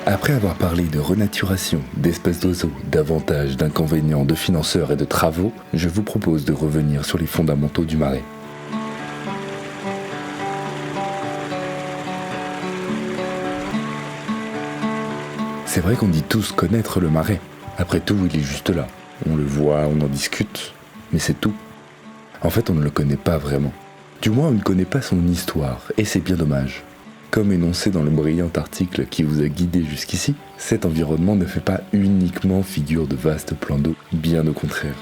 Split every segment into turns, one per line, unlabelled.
Après avoir parlé de renaturation, d'espèces d'oiseaux, d'avantages, d'inconvénients, de financeurs et de travaux, je vous propose de revenir sur les fondamentaux du marais. C'est vrai qu'on dit tous connaître le marais. Après tout, il est juste là. On le voit, on en discute, mais c'est tout. En fait, on ne le connaît pas vraiment. Du moins, on ne connaît pas son histoire, et c'est bien dommage. Comme énoncé dans le brillant article qui vous a guidé jusqu'ici, cet environnement ne fait pas uniquement figure de vastes plans d'eau, bien au contraire.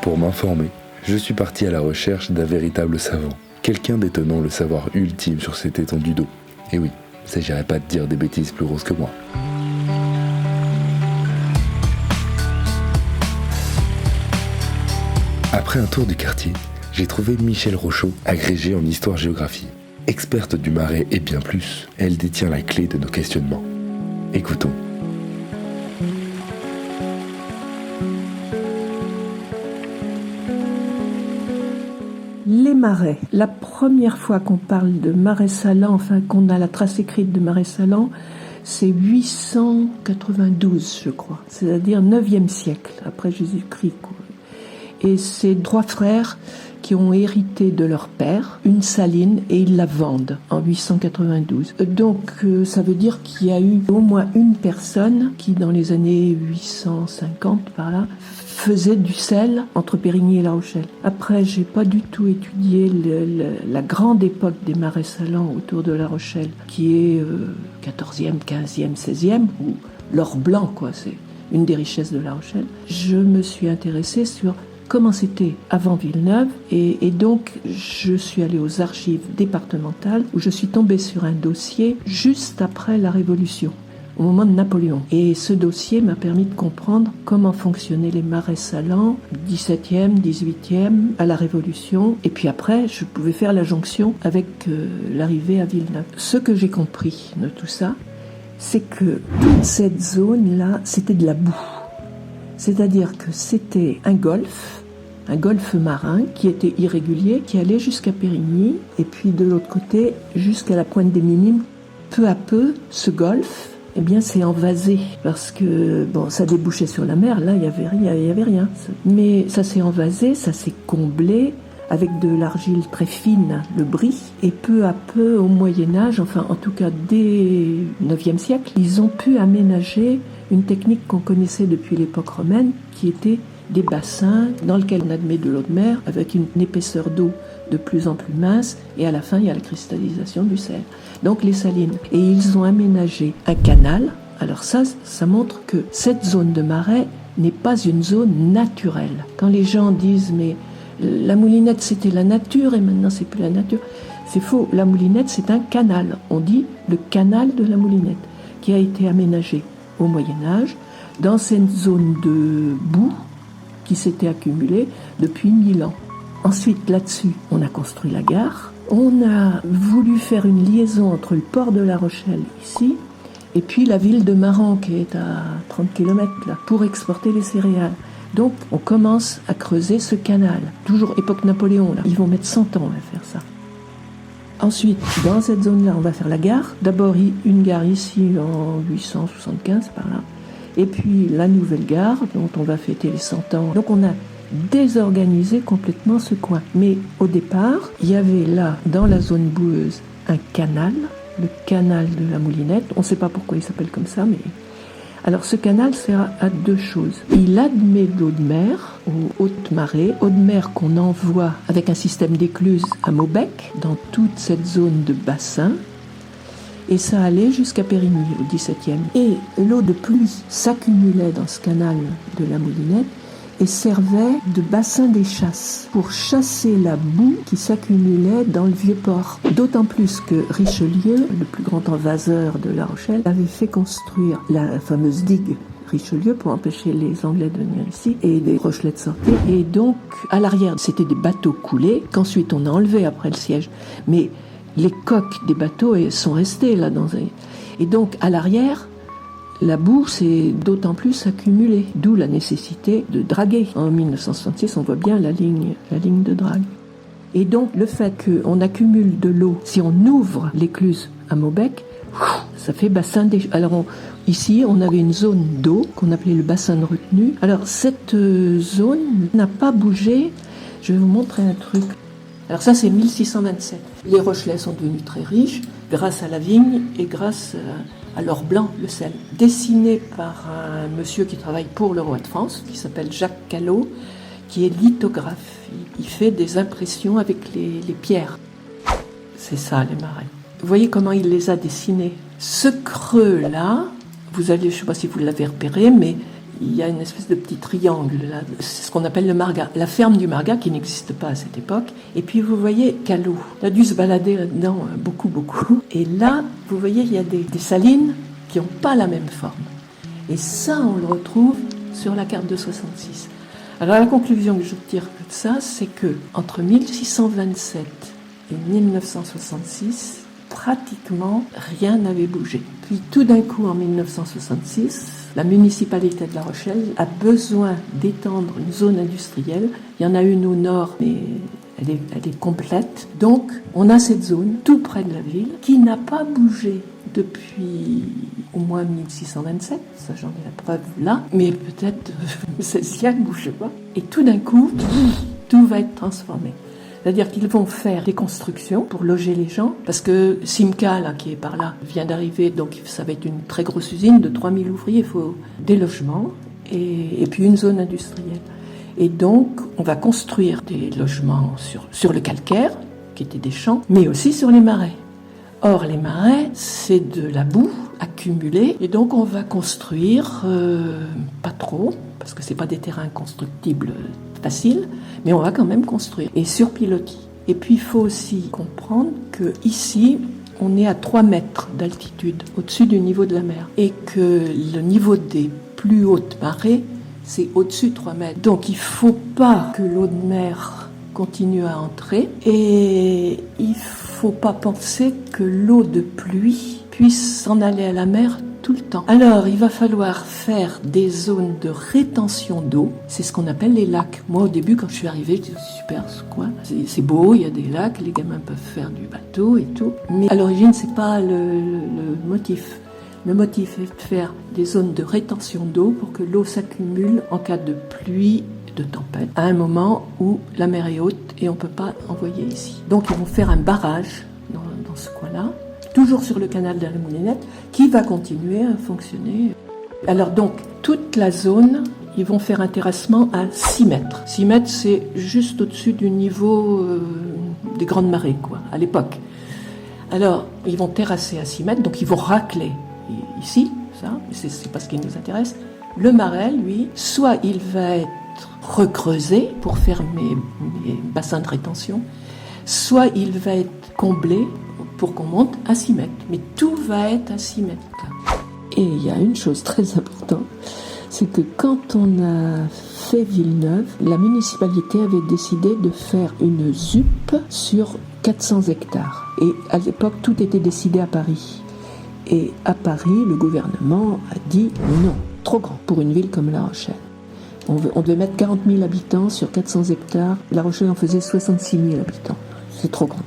Pour m'informer, je suis parti à la recherche d'un véritable savant, quelqu'un détenant le savoir ultime sur cette étendue d'eau. Et oui, il ne s'agirait pas de dire des bêtises plus grosses que moi. Après un tour du quartier, j'ai trouvé Michèle Rochaud, agrégée en histoire-géographie. Experte du marais et bien plus, elle détient la clé de nos questionnements. Écoutons.
Les marais. La première fois qu'on parle de marais salants, enfin qu'on a la trace écrite de marais salants, c'est 892, je crois. C'est-à-dire 9e siècle, après Jésus-Christ, quoi. Et c'est 3 frères qui ont hérité de leur père une saline et ils la vendent en 892. Donc ça veut dire qu'il y a eu au moins une personne qui dans les années 850 par là faisait du sel entre Périgny et La Rochelle. Après, j'ai pas du tout étudié la grande époque des marais salants autour de La Rochelle, qui est 14e, 15e, 16e, ou l'or blanc, quoi, c'est une des richesses de La Rochelle. Je me suis intéressée sur comment c'était avant Villeneuve, et donc je suis allée aux archives départementales où je suis tombée sur un dossier juste après la Révolution, au moment de Napoléon. Et ce dossier m'a permis de comprendre comment fonctionnaient les marais salants, 17e, 18e, à la Révolution, et puis après je pouvais faire la jonction avec l'arrivée à Villeneuve. Ce que j'ai compris de tout ça, c'est que toute cette zone-là, c'était de la boue. C'est-à-dire que c'était un golfe marin qui était irrégulier, qui allait jusqu'à Périgny, et puis de l'autre côté, jusqu'à la pointe des Minimes. Peu à peu, ce golfe, eh bien, s'est envasé, parce que, bon, ça débouchait sur la mer, là, il y avait rien. Mais ça s'est envasé, ça s'est comblé, avec de l'argile très fine, le brie, et peu à peu, au Moyen-Âge, enfin, en tout cas, dès le 9e siècle, ils ont pu aménager une technique qu'on connaissait depuis l'époque romaine, qui était des bassins dans lesquels on admet de l'eau de mer avec une épaisseur d'eau de plus en plus mince, et à la fin il y a la cristallisation du sel, donc les salines. Et ils ont aménagé un canal. Alors ça montre que cette zone de marais n'est pas une zone naturelle. Quand les gens disent mais la moulinette c'était la nature et maintenant c'est plus la nature, c'est faux. La moulinette c'est un canal, on dit le canal de la moulinette, qui a été aménagé au Moyen-Âge, dans cette zone de boue qui s'était accumulée depuis 1000 ans. Ensuite, là-dessus, on a construit la gare. On a voulu faire une liaison entre le port de La Rochelle, ici, et puis la ville de Maran, qui est à 30 km, là, pour exporter les céréales. Donc, on commence à creuser ce canal. Toujours époque Napoléon, là. Ils vont mettre 100 ans à faire ça. Ensuite, dans cette zone-là, on va faire la gare. D'abord, une gare ici en 875, par là. Et puis, la nouvelle gare, dont on va fêter les 100 ans. Donc, on a désorganisé complètement ce coin. Mais au départ, il y avait là, dans la zone boueuse, un canal, le canal de la Moulinette. On ne sait pas pourquoi il s'appelle comme ça, mais... Alors, ce canal sert à 2 choses. Il admet de l'eau de mer aux hautes marées, eau de mer qu'on envoie avec un système d'écluses à Maubec, dans toute cette zone de bassin. Et ça allait jusqu'à Périgny, au XVIIe. Et l'eau de pluie s'accumulait dans ce canal de la Moulinette et servait de bassin des chasses pour chasser la boue qui s'accumulait dans le vieux port. D'autant plus que Richelieu, le plus grand envaseur de La Rochelle, avait fait construire la fameuse digue Richelieu pour empêcher les Anglais de venir ici et des Rochelais de sortir. Et donc, à l'arrière, c'était des bateaux coulés qu'ensuite on a enlevés après le siège. Mais les coques des bateaux sont restées là. Et donc, à l'arrière, la boue s'est d'autant plus accumulée, d'où la nécessité de draguer. En 1966, on voit bien la ligne de drague. Et donc, le fait qu'on accumule de l'eau, si on ouvre l'écluse à Maubec, ça fait bassin des... Alors, ici, on avait une zone d'eau qu'on appelait le bassin de retenue. Alors, cette zone n'a pas bougé. Je vais vous montrer un truc. Alors ça, c'est 1627. Les Rochelais sont devenus très riches grâce à la vigne et grâce à l'or blanc, le sel. Dessiné par un monsieur qui travaille pour le roi de France, qui s'appelle Jacques Callot, qui est lithographe. Il fait des impressions avec les pierres. C'est ça, les marais. Vous voyez comment il les a dessinés. Ce creux-là, vous allez, je ne sais pas si vous l'avez repéré, mais il y a une espèce de petit triangle là. C'est ce qu'on appelle le Margat, la ferme du Margat qui n'existe pas à cette époque. Et puis vous voyez Callot, il a dû se balader là-dedans beaucoup. Et là, vous voyez, il y a des salines qui n'ont pas la même forme. Et ça, on le retrouve sur la carte de 66. Alors la conclusion que je tire de ça, c'est que entre 1627 et 1966, pratiquement rien n'avait bougé. Puis tout d'un coup, en 1966, la municipalité de La Rochelle a besoin d'étendre une zone industrielle. Il y en a une au nord, mais elle est complète. Donc, on a cette zone tout près de la ville qui n'a pas bougé depuis au moins 1627. Ça, j'en ai la preuve là. Mais peut-être ce siècle, je ne sais pas. Et tout d'un coup, tout va être transformé. C'est-à-dire qu'ils vont faire des constructions pour loger les gens, parce que Simca, là, qui est par là, vient d'arriver, donc ça va être une très grosse usine de 3000 ouvriers, il faut des logements et puis une zone industrielle. Et donc, on va construire des logements sur le calcaire, qui étaient des champs, mais aussi sur les marais. Or, les marais, c'est de la boue accumulée, et donc on va construire, pas trop, parce que c'est pas des terrains constructibles facile, mais on va quand même construire, et sur pilotis. Et puis il faut aussi comprendre que ici, on est à 3 mètres d'altitude au-dessus du niveau de la mer, et que le niveau des plus hautes marées, c'est au-dessus de 3 mètres. Donc il ne faut pas que l'eau de mer continue à entrer, et il ne faut pas penser que l'eau de pluie puisse s'en aller à la mer tout le temps. Alors, il va falloir faire des zones de rétention d'eau. C'est ce qu'on appelle les lacs. Moi, au début, quand je suis arrivée, je disais super, c'est beau, il y a des lacs, les gamins peuvent faire du bateau et tout. Mais à l'origine, c'est pas le motif. Le motif est de faire des zones de rétention d'eau pour que l'eau s'accumule en cas de pluie, de tempête, à un moment où la mer est haute et on ne peut pas envoyer ici. Donc, ils vont faire un barrage dans ce coin-là, toujours sur le canal de la Moulinette, qui va continuer à fonctionner. Alors donc, toute la zone, ils vont faire un terrassement à 6 mètres. 6 mètres, c'est juste au-dessus du niveau des grandes marées, quoi, à l'époque. Alors, ils vont terrasser à 6 mètres, donc ils vont racler ici, ça, c'est pas ce qui nous intéresse. Le marais, lui, soit il va être recreusé pour faire mes bassins de rétention, soit il va être comblé pour qu'on monte à 6 mètres. Mais tout va être à 6 mètres. Et il y a une chose très importante, c'est que quand on a fait Villeneuve, la municipalité avait décidé de faire une ZUP sur 400 hectares. Et à l'époque, tout était décidé à Paris. Et à Paris, le gouvernement a dit non, trop grand pour une ville comme La Rochelle. On devait mettre 40 000 habitants sur 400 hectares. La Rochelle en faisait 66 000 habitants. C'est trop grand.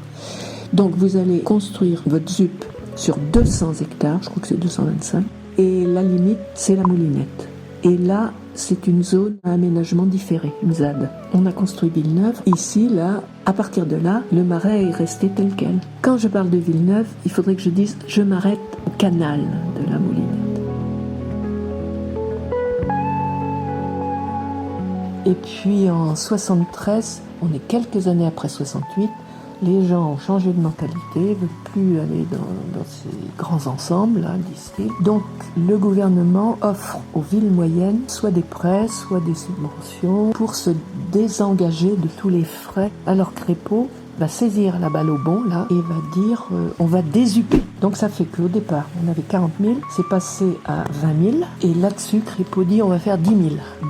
Donc vous allez construire votre ZUP sur 200 hectares, je crois que c'est 225, et la limite, c'est la Moulinette. Et là, c'est une zone à aménagement différé, une ZAD. On a construit Villeneuve. Ici, là, à partir de là, le marais est resté tel quel. Quand je parle de Villeneuve, il faudrait que je dise « je m'arrête au canal de la Moulinette ». Et puis en 73, on est quelques années après 68, les gens ont changé de mentalité, ne veulent plus aller dans ces grands ensembles, là, disent-ils. Donc le gouvernement offre aux villes moyennes soit des prêts, soit des subventions pour se désengager de tous les frais à leur crépeau va saisir la balle au bon, là, et va dire on va désuper. Donc ça fait qu'au départ, on avait 40 000, c'est passé à 20 000, et là-dessus, Crépeau dit on va faire 10 000.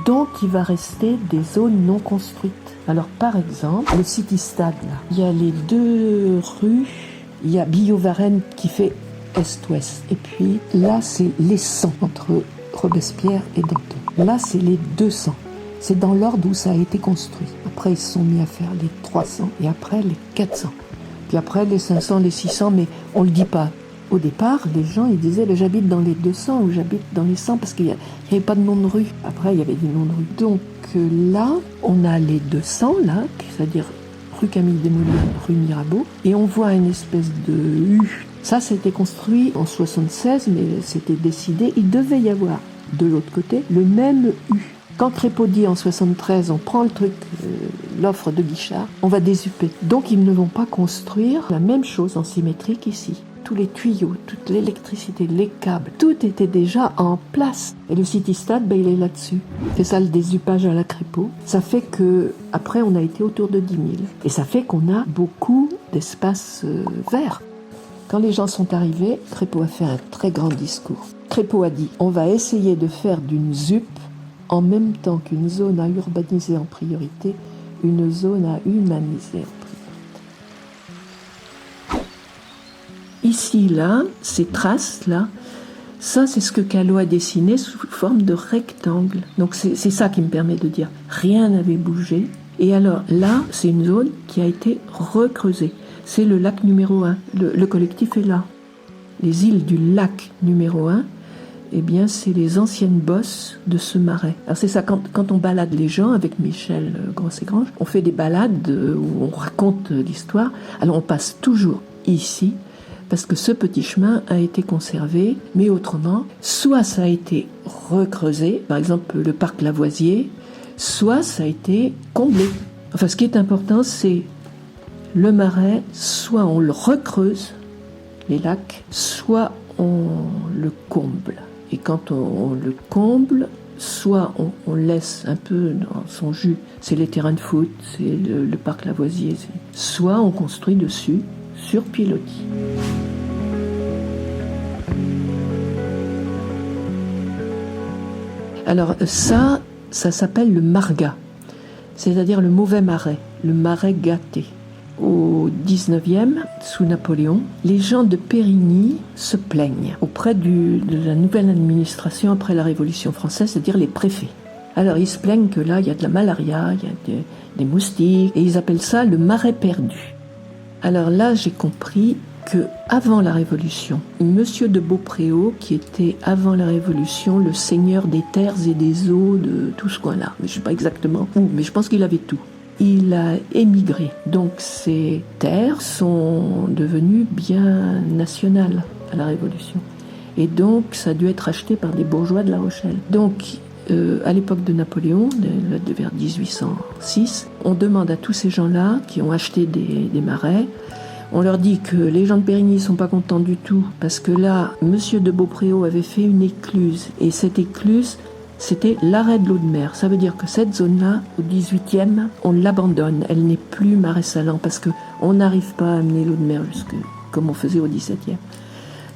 Donc il va rester des zones non construites. Alors par exemple, le City Stade, là, il y a les 2 rues, il y a Billot-Varennes qui fait est-ouest, et puis là c'est les 100 entre Robespierre et Danton. Là c'est les 200. C'est dans l'ordre où ça a été construit. Après, ils se sont mis à faire les 300 et après les 400. Puis après, les 500, les 600, mais on ne le dit pas. Au départ, les gens, ils disaient j'habite dans les 200 ou j'habite dans les 100 parce qu'il n'y avait pas de nom de rue. Après, il y avait des noms de rue. Donc là, on a les 200, là, c'est-à-dire rue Camille Desmoulins, rue Mirabeau, et on voit une espèce de U. Ça, c'était construit en 76, mais c'était décidé. Il devait y avoir, de l'autre côté, le même U. Quand Crépeau dit en 73, on prend le truc, l'offre de Guichard, on va désuper. Donc ils ne vont pas construire la même chose en symétrie qu'ici. Tous les tuyaux, toute l'électricité, les câbles, tout était déjà en place. Et le City Stade, il est là-dessus. C'est ça le désupage à la Crépeau. Ça fait que après on a été autour de 10 000. Et ça fait qu'on a beaucoup d'espaces verts. Quand les gens sont arrivés, Crépeau a fait un très grand discours. Crépeau a dit, on va essayer de faire d'une ZUP en même temps qu'une zone à urbaniser en priorité, une zone à humaniser en priorité. Ici, là, ces traces-là, ça, c'est ce que Callot a dessiné sous forme de rectangle. Donc, c'est ça qui me permet de dire rien n'avait bougé. Et alors, là, c'est une zone qui a été recreusée. C'est le lac numéro 1. Le collectif est là. Les îles du lac numéro 1, eh bien, c'est les anciennes bosses de ce marais. Alors c'est ça, quand on balade les gens avec Michel Grossegrange, on fait des balades où on raconte l'histoire. Alors on passe toujours ici, parce que ce petit chemin a été conservé, mais autrement, soit ça a été recreusé, par exemple le parc Lavoisier, soit ça a été comblé. Enfin, ce qui est important, c'est le marais, soit on le recreuse, les lacs, soit on le comble. Et quand on le comble, soit on laisse un peu dans son jus, c'est les terrains de foot, c'est le parc Lavoisier, soit on construit dessus, sur pilotis. Alors ça s'appelle le marga, c'est-à-dire le mauvais marais, le marais gâté. Au 19e, sous Napoléon, les gens de Périgny se plaignent auprès de la nouvelle administration après la Révolution française, c'est-à-dire les préfets. Alors ils se plaignent que là, il y a de la malaria, il y a des moustiques, et ils appellent ça le marais perdu. Alors là, j'ai compris que avant la Révolution, Monsieur de Beaupréau, qui était avant la Révolution le seigneur des terres et des eaux de tout ce coin-là, je ne sais pas exactement où, mais je pense qu'il avait tout. Il a émigré, donc ces terres sont devenues bien nationales à la Révolution. Et donc ça a dû être acheté par des bourgeois de La Rochelle. Donc à l'époque de Napoléon, vers 1806, on demande à tous ces gens-là qui ont acheté des marais, on leur dit que les gens de Périgny ne sont pas contents du tout, parce que là, Monsieur de Beaupréau avait fait une écluse, et cette écluse, c'était l'arrêt de l'eau de mer. Ça veut dire que cette zone-là, au 18e, on l'abandonne. Elle n'est plus marais salant parce qu'on n'arrive pas à amener l'eau de mer jusque comme on faisait au 17e.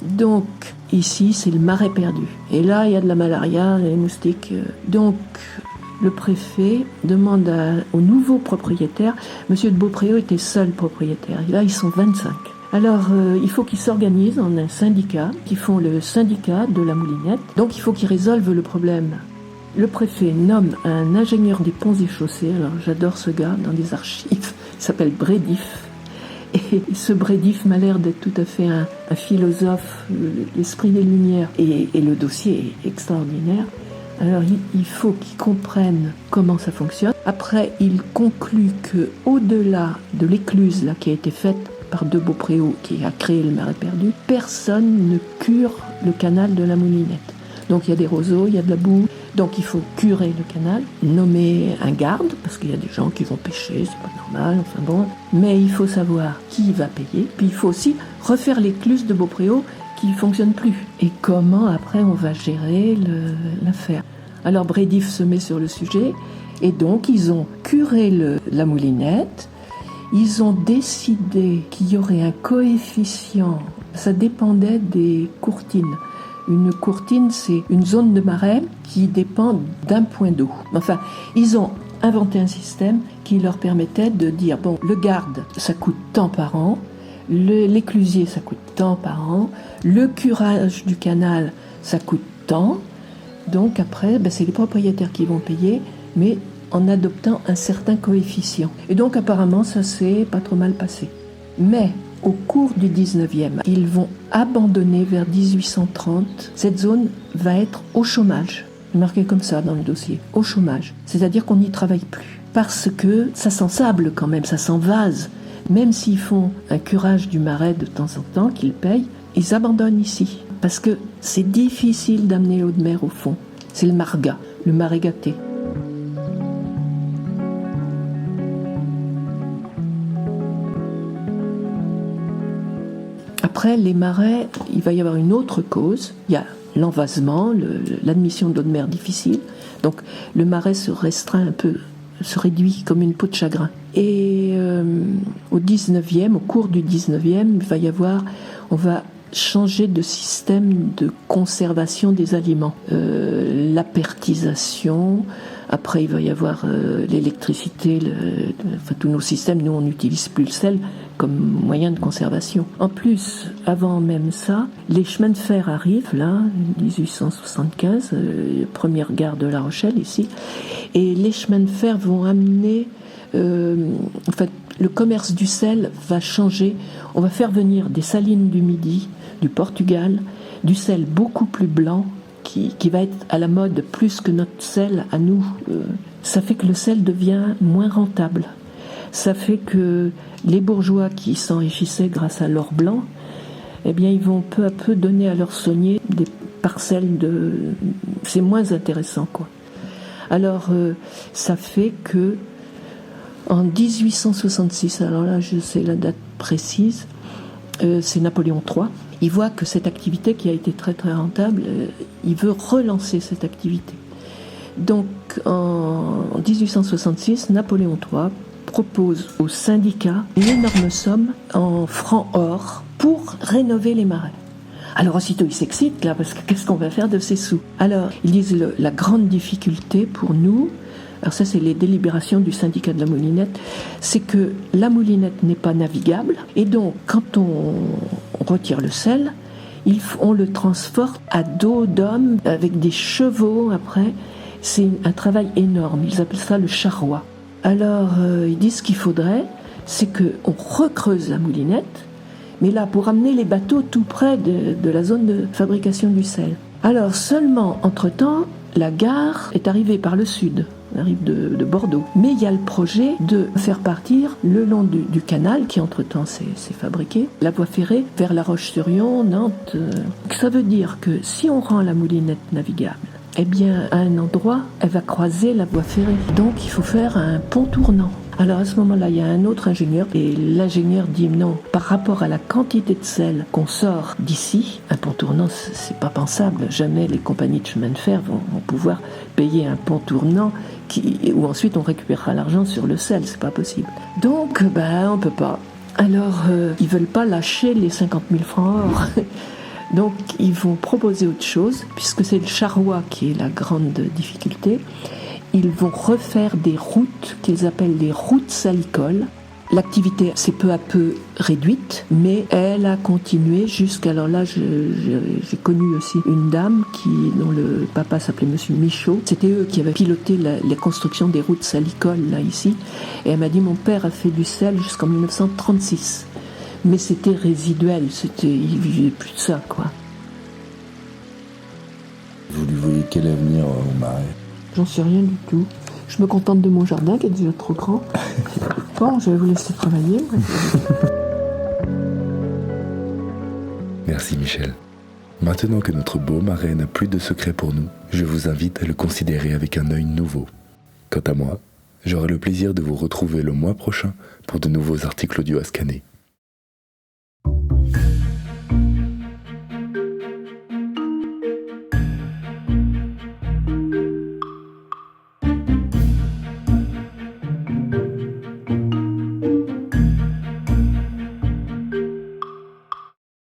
Donc, ici, c'est le marais perdu. Et là, il y a de la malaria, les moustiques. Donc, le préfet demande au nouveau propriétaire, Monsieur de Beaupréau était seul propriétaire. Et là, ils sont 25. Alors, il faut qu'ils s'organisent en un syndicat, qui font le syndicat de la Moulinette. Donc, il faut qu'ils résolvent le problème. Le préfet nomme un ingénieur des ponts et chaussées. Alors, j'adore ce gars dans les archives. Il s'appelle Brédif. Et ce Brédif m'a l'air d'être tout à fait un philosophe, l'esprit des Lumières. Et le dossier est extraordinaire. Alors, il faut qu'ils comprennent comment ça fonctionne. Après, il conclut qu'au-delà de l'écluse là, qui a été faite par de Beaupréau, qui a créé le marais perdu, personne ne cure le canal de la Moulinette. Donc il y a des roseaux, il y a de la boue, donc il faut curer le canal, nommer un garde, parce qu'il y a des gens qui vont pêcher, c'est pas normal, enfin bon. Mais il faut savoir qui va payer, puis il faut aussi refaire l'écluse de Beaupréau qui ne fonctionne plus. Et comment après on va gérer l'affaire. Alors Brédif se met sur le sujet, et donc ils ont curé la Moulinette. ils ont décidé qu'il y aurait un coefficient. Ça dépendait des courtines. Une courtine, c'est une zone de marais qui dépend d'un point d'eau. Enfin, ils ont inventé un système qui leur permettait de dire, bon, le garde, ça coûte tant par an, l'éclusier, ça coûte tant par an, le curage du canal, ça coûte tant. Donc après, c'est les propriétaires qui vont payer, mais en adoptant un certain coefficient. Et donc apparemment, ça s'est pas trop mal passé. Mais au cours du 19e, ils vont abandonner vers 1830. Cette zone va être au chômage. Marqué comme ça dans le dossier, au chômage. C'est-à-dire qu'on n'y travaille plus. Parce que ça sent sable quand même, ça sent vase. Même s'ils font un curage du marais de temps en temps, qu'ils payent, ils abandonnent ici. Parce que c'est difficile d'amener l'eau de mer au fond. C'est le marga, le marais gâté. Après, les marais, il va y avoir une autre cause. Il y a l'envasement, l'admission de l'eau de mer difficile. Donc le marais se restreint un peu, se réduit comme une peau de chagrin. Et au 19e, au cours du 19e, il va y avoir, on va changer de système de conservation des aliments. L'apertisation, après il va y avoir l'électricité, tous nos systèmes, nous on n'utilise plus le sel comme moyen de conservation. En plus, avant même ça, les chemins de fer arrivent, là, 1875, première gare de La Rochelle ici, et les chemins de fer vont amener, en fait, le commerce du sel va changer. On va faire venir des salines du Midi, du Portugal, du sel beaucoup plus blanc, qui va être à la mode plus que notre sel à nous. Ça fait que le sel devient moins rentable. Ça fait que les bourgeois qui s'enrichissaient grâce à l'or blanc, eh bien, ils vont peu à peu donner à leurs sauniers des parcelles de... C'est moins intéressant, quoi. Alors, ça fait que en 1866, alors là, je sais la date précise, c'est Napoléon III. Il voit que cette activité qui a été très très rentable, il veut relancer cette activité. Donc, en 1866, Napoléon III propose aux syndicats une énorme somme en francs or pour rénover les marais. Alors aussitôt ils s'excitent là, parce que qu'est-ce qu'on va faire de ces sous? Alors ils disent la grande difficulté pour nous, alors ça c'est les délibérations du syndicat de la Moulinette, c'est que la Moulinette n'est pas navigable, et donc quand on retire le sel, on le transporte à dos d'homme avec des chevaux après. C'est un travail énorme, ils appellent ça le charroi. Alors, ils disent qu'il faudrait, c'est qu'on recreuse la Moulinette, mais là, pour amener les bateaux tout près de la zone de fabrication du sel. Alors, seulement, entre-temps, la gare est arrivée par le sud, elle arrive de Bordeaux. Mais il y a le projet de faire partir le long du canal, qui entre-temps s'est fabriqué, la voie ferrée vers La Roche-sur-Yon, Nantes. Ça veut dire que si on rend la Moulinette navigable, eh bien, à un endroit, elle va croiser la voie ferrée. Donc, il faut faire un pont tournant. Alors, à ce moment-là, il y a un autre ingénieur, et l'ingénieur dit non, par rapport à la quantité de sel qu'on sort d'ici, un pont tournant, c'est pas pensable. Jamais les compagnies de chemin de fer vont pouvoir payer un pont tournant où ensuite on récupérera l'argent sur le sel, c'est pas possible. Donc, on peut pas. Alors, ils veulent pas lâcher les 50 000 francs or. Donc, ils vont proposer autre chose, puisque c'est le charroi qui est la grande difficulté. Ils vont refaire des routes qu'ils appellent les routes salicoles. L'activité s'est peu à peu réduite, mais elle a continué jusqu'à... Alors là, j'ai connu aussi une dame dont le papa s'appelait Monsieur Michaud. C'était eux qui avaient piloté la construction des routes salicoles, là, ici. Et elle m'a dit, mon père a fait du sel jusqu'en 1936. Mais c'était résiduel, il vivait plus de ça, quoi.
Vous lui voyez quel avenir au marais?
J'en sais rien du tout. Je me contente de mon jardin qui est déjà trop grand. Bon, je vais vous laisser travailler.
Merci Michel. Maintenant que notre beau marais n'a plus de secret pour nous, je vous invite à le considérer avec un œil nouveau. Quant à moi, j'aurai le plaisir de vous retrouver le mois prochain pour de nouveaux articles audio à scanner.